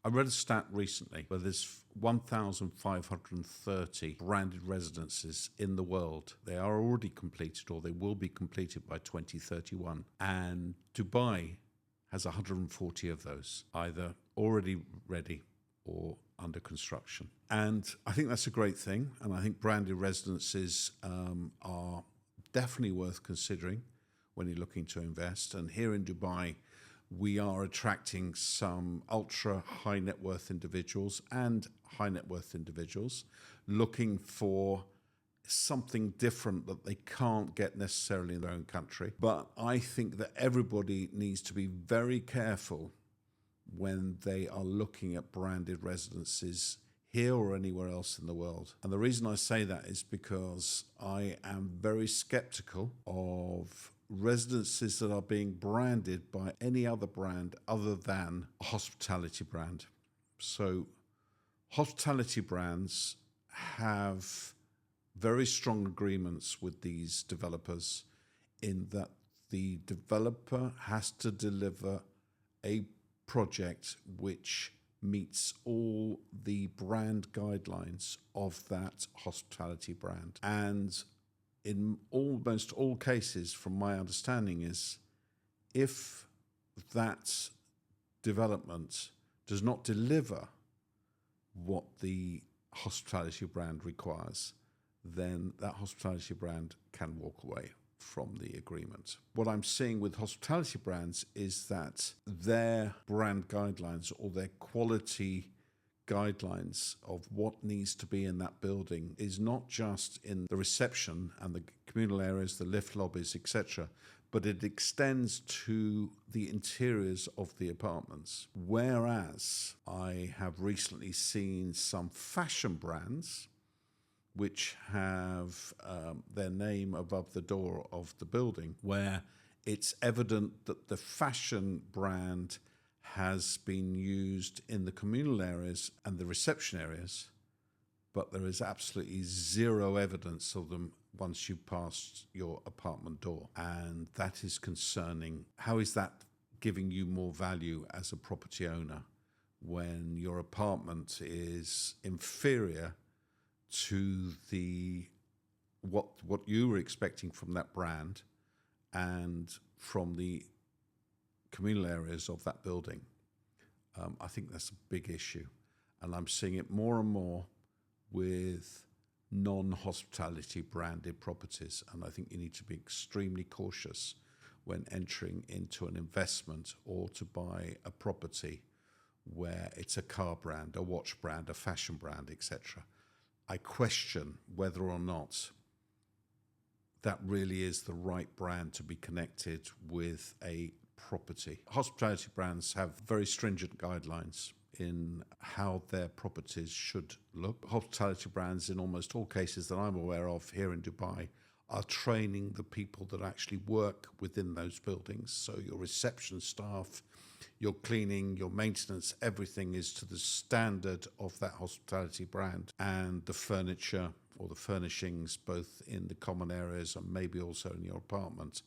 I read a stat recently where there's 1,530 branded residences in the world. They are already completed or they will be completed by 2031. And Dubai has 140 of those, either already ready or under construction. And I think that's a great thing. And I think branded residences are definitely worth considering when you're looking to invest. And here in Dubai, we are attracting some ultra high net worth individuals and high net worth individuals looking for something different that they can't get necessarily in their own country. But I think that everybody needs to be very careful when they are looking at branded residences here or anywhere else in the world. And the reason I say that is because I am very skeptical of residences that are being branded by any other brand other than a hospitality brand. So hospitality brands have very strong agreements with these developers in that the developer has to deliver a project which meets all the brand guidelines of that hospitality brand. And in almost all cases, from my understanding, is if that development does not deliver what the hospitality brand requires, then that hospitality brand can walk away from the agreement. What I'm seeing with hospitality brands is that their brand guidelines or their quality guidelines of what needs to be in that building is not just in the reception and the communal areas, the lift lobbies, etc., but it extends to the interiors of the apartments. Whereas I have recently seen some fashion brands which have their name above the door of the building, where it's evident that the fashion brand has been used in the communal areas and the reception areas, but there is absolutely zero evidence of them once you pass your apartment door. And that is concerning. How is that giving you more value as a property owner when your apartment is inferior to the what you were expecting from that brand and from the communal areas of that building? I think that's a big issue, and I'm seeing it more and more with non-hospitality branded properties, and I think you need to be extremely cautious when entering into an investment or to buy a property where it's a car brand, a watch brand, a fashion brand, etc. I question whether or not that really is the right brand to be connected with a property. Hospitality brands have very stringent guidelines in how their properties should look. Hospitality brands, in almost all cases that I'm aware of here in Dubai, are training the people that actually work within those buildings. So your reception staff, your cleaning, your maintenance, everything is to the standard of that hospitality brand. And the furniture or the furnishings, both in the common areas and maybe also in your apartment,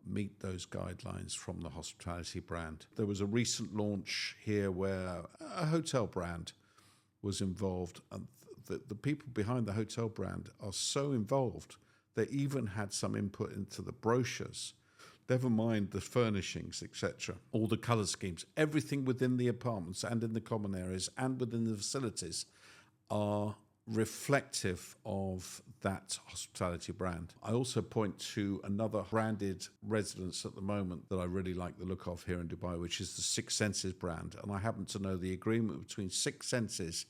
meet those guidelines from the hospitality brand. There was a recent launch here where a hotel brand was involved, and the people behind the hotel brand are so involved they even had some input into the brochures, never mind the furnishings, etc. All the colour schemes, everything within the apartments and in the common areas and within the facilities are reflective of that hospitality brand. I also point to another branded residence at the moment that I really like the look of here in Dubai, which is the Six Senses brand. And I happen to know the agreement between Six Senses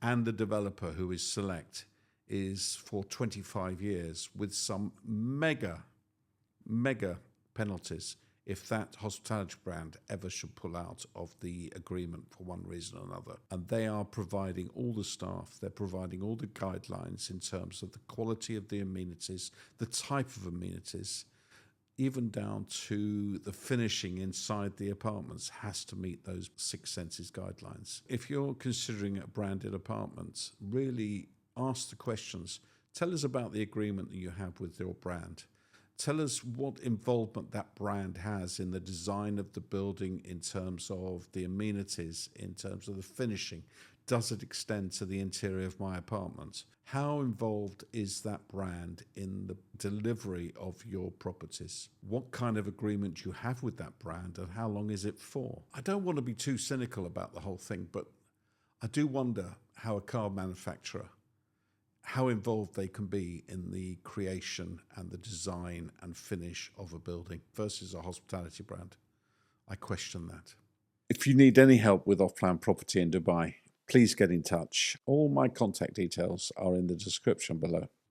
and the developer, who is Select, is for 25 years with some mega penalties if that hospitality brand ever should pull out of the agreement for one reason or another. And they are providing all the staff, they're providing all the guidelines in terms of the quality of the amenities, the type of amenities, even down to the finishing inside the apartments has to meet those Six Senses guidelines. If you're considering a branded apartment, really ask the questions. Tell us about the agreement that you have with your brand. Tell us what involvement that brand has in the design of the building, in terms of the amenities, in terms of the finishing. Does it extend to the interior of my apartment? How involved is that brand in the delivery of your properties? What kind of agreement you have with that brand, and how long is it for? I don't want to be too cynical about the whole thing, but I do wonder how a car manufacturer, how involved they can be in the creation and the design and finish of a building versus a hospitality brand. I question that. If you need any help with off-plan property in Dubai, please get in touch. All my contact details are in the description below.